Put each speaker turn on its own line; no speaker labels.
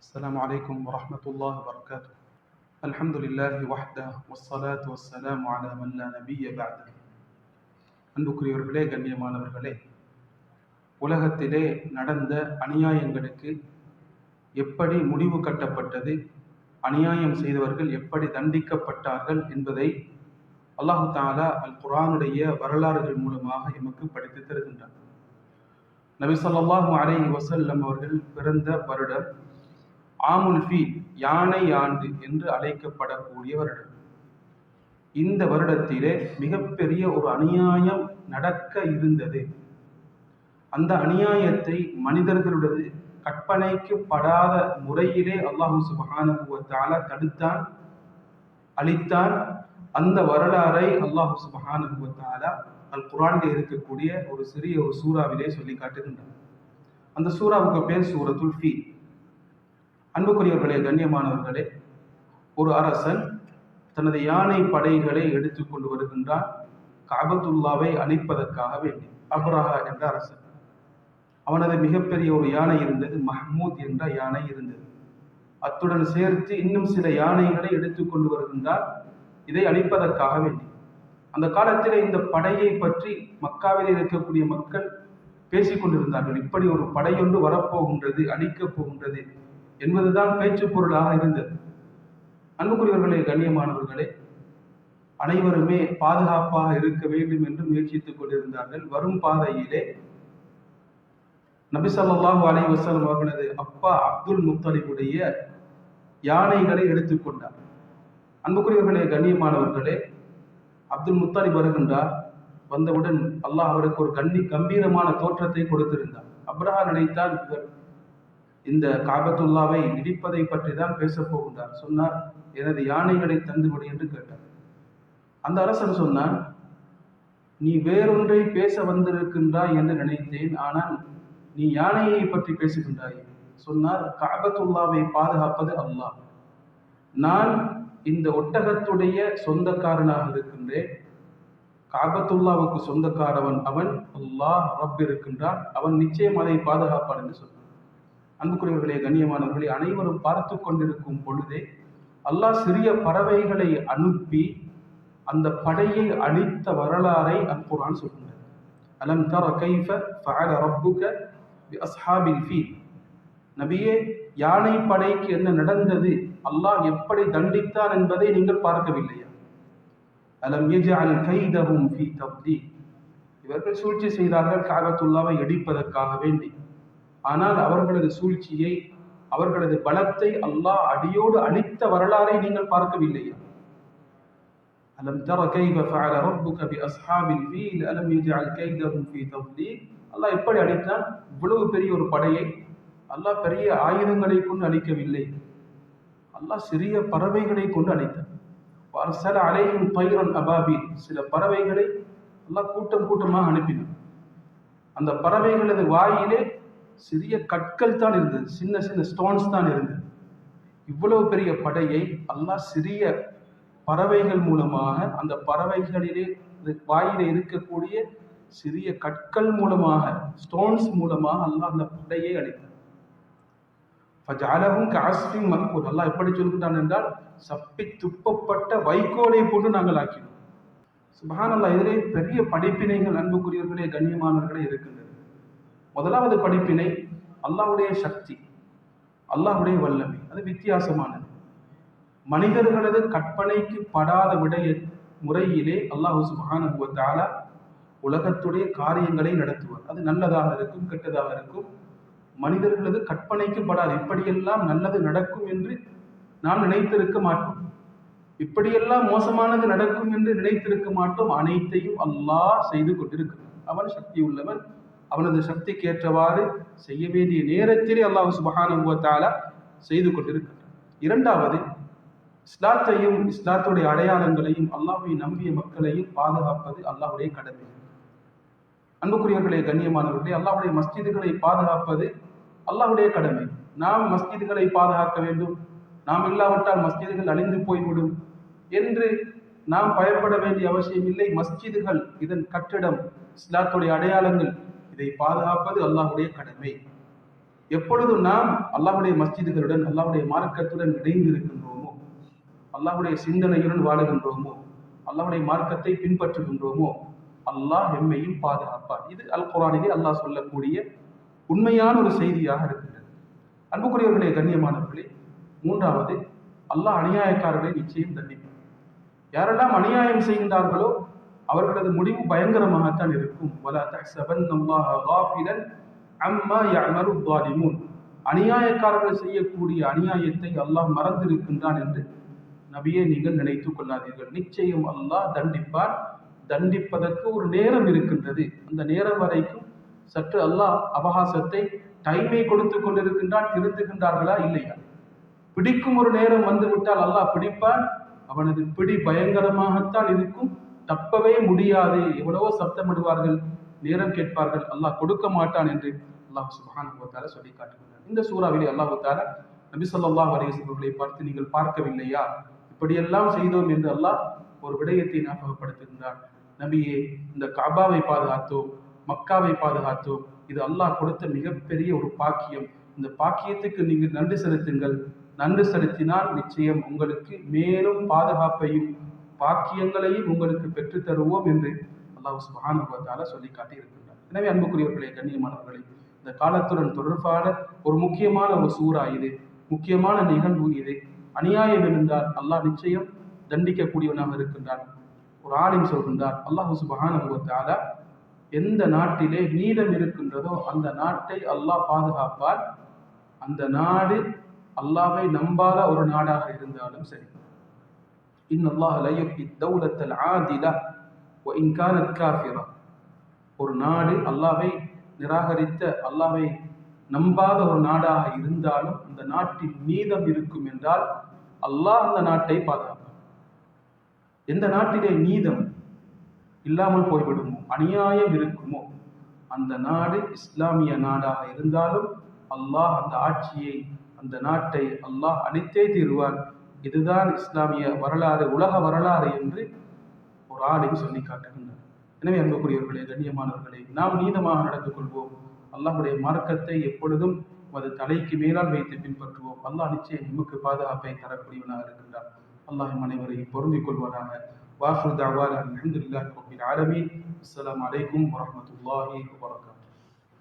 السلام عليكم ورحمة الله وبركاته. الحمد لله وحده والصلاة والسلام على من لا نبي بعده. அன்புக்குரியவர்களே, கண்ணியமானவர்களே, உலகத்திலே நடந்த அநியாயங்களுக்கு எப்படி முடிவு கட்டப்பட்டது, அநியாயம் செய்தவர்கள் எப்படி தண்டிக்கப்பட்டார்கள் என்பதை அல்லாஹு தஆலா அல் குர்ஆனுடைய வரலாறுகள் மூலமாக எமக்கு படித்து தருகின்றார். நபி ஸல்லல்லாஹு அலைஹி வஸல்லம் அவர்கள் பிறந்த வருடம் ஆமுல் ஃபீல், யானை ஆண்டு என்று அழைக்கப்படக்கூடிய வருடம். இந்த வருடத்திலே மிகப்பெரிய ஒரு அநியாயம் நடக்க இருந்தது. அந்த அநியாயத்தை மனிதர்களுடைய கற்பனைக்கு படாத முறையிலே அல்லாஹு சுப்ஹானஹு வ தஆலா தடுத்தான், அழித்தான். அந்த வரலாறை அல்லாஹு சுப்ஹானஹு வ தஆலா அல் குர்ஆனில் இருக்கக்கூடிய ஒரு சிறிய ஒரு சூறாவிலே சொல்லி காட்டுகின்றார். அந்த சூறாவுக்கு பேர் சூரத்துல் ஃபீல். அன்புக்குரியவர்களே, கண்ணியமானவர்களே, ஒரு அரசன் தனது யானை படைகளை எடுத்துக்கொண்டு வருகின்றான் கஅபத்துல்லாவை அழிப்பதற்காக வேண்டி. அப்ரஹா என்ற அரசன், அவனது மிகப்பெரிய ஒரு யானை இருந்தது, மஹ்மூத் என்ற யானை இருந்தது. அத்துடன் சேர்த்து இன்னும் சில யானைகளை எடுத்துக்கொண்டு வருகின்றான், இதை அழிப்பதற்காக வேண்டி. அந்த காலத்திலே இந்த படையை பற்றி மக்காவில் இருக்கக்கூடிய மக்கள் பேசிக் கொண்டிருந்தார்கள். இப்படி ஒரு படையொன்று வரப்போகின்றது, அழிக்கப் போகின்றது என்பதுதான் பேச்சு பொருளாக இருந்தது. அன்புக்குரியவர்களே, கண்ணியமானவர்களே, அனைவருமே பாதுகாப்பாக இருக்க வேண்டும் என்று முயற்சித்துக் கொண்டிருந்தார்கள். வரும் பாதையிலே நபி ஸல்லல்லாஹு அலைஹி வஸல்லம் அவர்களது அப்பா அப்துல் முத்தலிபுடைய யானைகளை எடுத்துக்கொண்டார். அன்புக்குரியவர்களே, கண்ணியமானவர்களே, அப்துல் முத்தலிப் வருகின்றார். வந்தவுடன் அல்லாஹ் அவருக்கு ஒரு கம்பீரமான தோற்றத்தை கொடுத்திருந்தார். அப்ரஹா நினைத்தால் இந்த கஅபத்துல்லாவை இடிப்பதை பற்றி தான் பேசப் போகின்றார். சொன்னார், எனது யானைகளை தந்துவிடு என்று கேட்டார். அந்த அரசன் சொன்னான், நீ வேறொன்றை பேச வந்திருக்கின்றாய் என்று நினைத்தேன், ஆனால் நீ யானையை பற்றி பேசுகின்றாய். சொன்னார், கஅபத்துல்லாவை பாதுகாப்பது அல்லாஹ். நான் இந்த ஒட்டகத்துடைய சொந்தக்காரனாக இருக்கின்றேன். கஅபத்துல்லாவுக்கு சொந்தக்காரவன் அவன், அல்லாஹ் ரப் இருக்கின்றான், அவன் நிச்சயம் அதை பாதுகாப்பான் என்று சொன்னான். அன்புக்குரியவர்களே, கண்ணியமானவர்களே, அனைவரும் பார்த்து கொண்டிருக்கும் பொழுதே அல்லாஹ் சிறிய பறவைகளை அனுப்பி அந்த படையை அழித்த வரலாறை அல் குர்ஆன் சொல்கின்றது. அலம் தர கைஃப ஃபஅல ரப்புக பி அஸ்ஹாபில் ஃபீல். நபியே, யானை படைக்கு என்ன நடந்தது, அல்லாஹ் எப்படி தண்டித்தான் என்பதை நீங்கள் பார்க்கவில்லையா? அலம் யஜஅல் கைதஹும் ஃபீ தப்தீல். இவர்கள் சூழ்ச்சி செய்தார்கள் கஅபத்துல்லாவை இடிப்பதற்காக வேண்டி. ஆனால் அவர்களது சூழ்ச்சியை, அவர்களது பலத்தை அல்லாஹ் அடியோடு அழித்த வரலாறை நீங்கள் பார்க்கவில்லையா? அலம் தர கைஃப ஃபஅல ரப்புக பி அஸ்ஹாபில் ஃபீல் அலம் யஜஅல் கைதஹும் ஃபீ தப்தீல். அல்லாஹ் எப்படி அழித்தான்? இவ்வளவு பெரிய ஒரு படையை அல்லாஹ் பெரிய ஆயுதங்களை கொண்டு அழிக்கவில்லை, அல்லாஹ் சிறிய பறவைகளை கொண்டு அழித்தான். வஅர்ஸல அலைஹிம் தைரன் அபாபீல். சில பறவைகளை அல்லாஹ் கூட்டம் கூட்டமாக அனுப்பினான். அந்த பறவைகளது வாயிலே சிறிய கற்கள் தான் இருந்தது, சின்ன சின்ன ஸ்டோன்ஸ் தான் இருந்தது. இவ்வளவு பெரிய படையை அல்லாஹ் சிறிய பறவைகள் மூலமாக, அந்த பறவைகளிலே வாயிலே இருக்கக்கூடிய சிறிய கற்கள் மூலமாக, ஸ்டோன்ஸ் மூலமாக அல்லாஹ் அந்த படையை அழித்தார். ஃபஜஅலஹும் கஅஸ்ஃபின் மக்பூல். அல்லாஹ் எப்படி சொல்கிறான் என்றால், சப்பி துப்பப்பட்ட வைக்கோலை போன்று நாங்கள் ஆக்கினோம். சுப்ஹானல்லாஹ். இதிலே பெரிய படிப்பினைகள் அன்புக்குரியவர்களே, கண்ணியமானவர்களே இருக்கின்றது. முதலாவது படிப்பினை, அல்லாஹ்வுடைய சக்தி, அல்லாஹ்வுடைய வல்லமை, அது வித்தியாசமானது. மனிதர்களது கற்பனைக்கு படாத முறையிலே அல்லாஹ் சுப்ஹானஹு வ தஆலா உலகத்துடைய காரியங்களை நடத்துவார். அது நல்லதாக இருக்கும், கெட்டதாக இருக்கும். மனிதர்களது கற்பனைக்கு படாது. இப்படியெல்லாம் நல்லது நடக்கும் என்று நாம் நினைத்திருக்க மாட்டோம், இப்படியெல்லாம் மோசமானது நடக்கும் என்று நினைத்திருக்க மாட்டோம். அனைத்தையும் அல்லாஹ் செய்து கொண்டிருக்கிறான். அவன் சக்தி உள்ளவன். அவனது சக்திக்கு ஏற்றவாறு செய்ய வேண்டிய நேரத்திலே அல்லாஹ் சுப்ஹானஹு வ தஆலா செய்து கொண்டிருக்கிறான். இரண்டாவது, இஸ்லாத்தையும் இஸ்லாத்துடைய அடையாளங்களையும் அல்லாஹ்வை நம்பிய மக்களையும் பாதுகாப்பது அல்லாஹ்வுடைய கடமை. அன்புக்குரியவர்களே, கண்ணியமானவர்களே, அல்லாஹ்வுடைய மஸ்ஜிதுகளை பாதுகாப்பது அல்லாஹ்வுடைய கடமை. நாம் மஸ்ஜிதுகளை பாதுகாக்க வேண்டும், நாம் இல்லாவிட்டால் மஸ்ஜிதுகள் அழிந்து போய்விடும் என்று நாம் பயப்பட வேண்டிய அவசியம் இல்லை. மஸ்ஜிதுகள், இதன் கட்டிடம், இஸ்லாத்துடைய அடையாளங்கள், இதை பாதுகாப்பது அல்லாஹ்வுடைய கடமை. எப்பொழுதும் நாம் அல்லாஹ்வுடைய மஸ்ஜிதுகளுடன் அல்லாஹ்வுடைய மார்க்கத்துடன் இணைந்து இருக்கின்றோமோ, அல்லாஹ்வுடைய சிந்தனையுடன் வாழுகின்றோமோ, அல்லாஹ்வுடைய மார்க்கத்தை பின்பற்றுகின்றோமோ, அல்லாஹ் எம்மையும் பாதுகாப்பார். இது அல் குர்ஆனிலே அல்லாஹ் சொல்லக்கூடிய உண்மையான ஒரு செய்தியாக இருக்கின்றது. அன்புக்குரியவர்களே, கண்ணியமானவர்களே, மூன்றாவது, அல்லாஹ் அநியாயக்காரர்களை நிச்சயம் தண்டிப்பார். யாரெல்லாம் அநியாயம் செய்கின்றார்களோ அவர்களது முடிவு பயங்கரமாகத்தான் இருக்கும். வலா தஹ்ஸபன்னல்லாஹ காஃபிலன் அம்மா யஅமலு ஸாலிமூன். அநியாயக்காரர்கள் செய்யக்கூடிய அநியாயத்தை அல்லாஹ் மறந்திருக்கின்றான் என்று நபியே நீங்கள் நினைத்துக் கொள்ளாதீர்கள். நிச்சயம் அல்லாஹ் தண்டிப்பார். தண்டிப்பதற்கு ஒரு நேரம் இருக்கின்றது. அந்த நேரம் வரைக்கும் சற்று அல்லாஹ் அவகாசத்தை, டைமை கொடுத்து கொண்டிருக்கின்றான். திருந்துகின்றார்களா இல்லையா? பிடிக்கும் ஒரு நேரம் வந்துவிட்டால் அல்லாஹ் பிடிப்பான். அவனது பிடி பயங்கரமாகத்தான் இருக்கும். தப்பவே முடியாது. எவ்வளவோ சப்தமிடுவார்கள், நேரம் கேட்பார்கள், அல்லாஹ் கொடுக்க மாட்டான் என்று அல்லாஹ் சுப்ஹானஹு வ தஆலா சொல்லி காட்டுகிறார். இந்த சூறாவிலே அல்லாஹ் தஆலா நபி ஸல்லல்லாஹு அலைஹி வஸல்லம் அவர்களை பார்த்து, நீங்கள் பார்க்கவில்லையா, இப்படியெல்லாம் செய்தோம் என்று அல்லாஹ் ஒரு விடயத்தை ஞாபகப்படுத்துகின்றான். நபியே, இந்த கஅபாவை பாதுகாத்தோம், மக்காவை பாதுகாத்தோம். இது அல்லாஹ் கொடுத்த மிகப்பெரிய ஒரு பாக்கியம். இந்த பாக்கியத்துக்கு நீங்கள் நன்றி செலுத்துங்கள். நன்றி செலுத்தினால் நிச்சயம் உங்களுக்கு மேலும் பாதுகாப்பையும் பாக்கியங்களையும் உங்களுக்கு பெற்று தருவோம் என்று அல்லாஹ் சுப்ஹானஹு வ தஆலா சொல்லி காட்டி இருக்கின்றார். எனவே அன்புக்குரியவர்களே, கண்ணியமானவர்களே, இந்த காலத்துடன் தொடர்பான ஒரு முக்கியமான ஒரு சூறா இது, முக்கியமான நிகழ்வு இது. அநியாயம் இருந்தால் அல்லாஹ் நிச்சயம் தண்டிக்கக்கூடியவனாக இருக்கின்றான். ஒரு ஆலிம் சொல்கின்றார், அல்லாஹ் சுப்ஹானஹு வ தஆலா எந்த நாட்டிலே நீதம் இருக்கின்றதோ அந்த நாட்டை அல்லாஹ் பாதுகாப்பார். அந்த நாடு அல்லாஹ்வை நம்பாத ஒரு நாடாக இருந்தாலும் சரி. இன்னல்லாஹ லா யுஹ்யி தௌலத்தல் ஆதில வ இன் கானத் காஃபிரா. ஒரு நாடு அல்லாஹ்வை நிராகரித்த, அல்லாஹ்வை நம்பாத ஒரு நாடாக இருந்தாலும் அந்த நாட்டில் நீதம் இருக்கும் என்றால் அல்லாஹ் அந்த நாட்டை பாதுகாப்பார். எந்த நாட்டிலே நீதம் இல்லாமல் போய்விடுமோ, அநியாயம் இருக்குமோ, அந்த நாடு இஸ்லாமிய நாடாக இருந்தாலும் அல்லாஹ் அந்த ஆட்சியை, அந்த நாட்டை அல்லாஹ் அழித்தே தீருவான். இதுதான் இஸ்லாமிய வரலாறு, உலக வரலாறு என்று ஒரு ஆலிம் சொல்லி காட்டுகின்றார். எனவே அன்புக்குரியவர்களே, கண்ணியமானவர்களே, நாம் நீதமாக நடந்து கொள்வோம். அல்லாஹ்வுடைய மார்க்கத்தை எப்பொழுதும் அது தலைக்கு மேலால் வைத்து பின்பற்றுவோம். அல்லாஹ் நிச்சயம் நமக்கு பாதுகாப்பை தரக்கூடியவனாக இருக்கின்றார். அல்லாஹ் அனைவரையும் பொருந்திக் கொள்வானாக. வாஹிரு தஅவானா அல்ஹம்துலில்லாஹி ரப்பில் ஆலமீன். அஸ்ஸலாமு அலைக்கும் வரஹ்மத்துல்லாஹி வபரகாத்துஹு.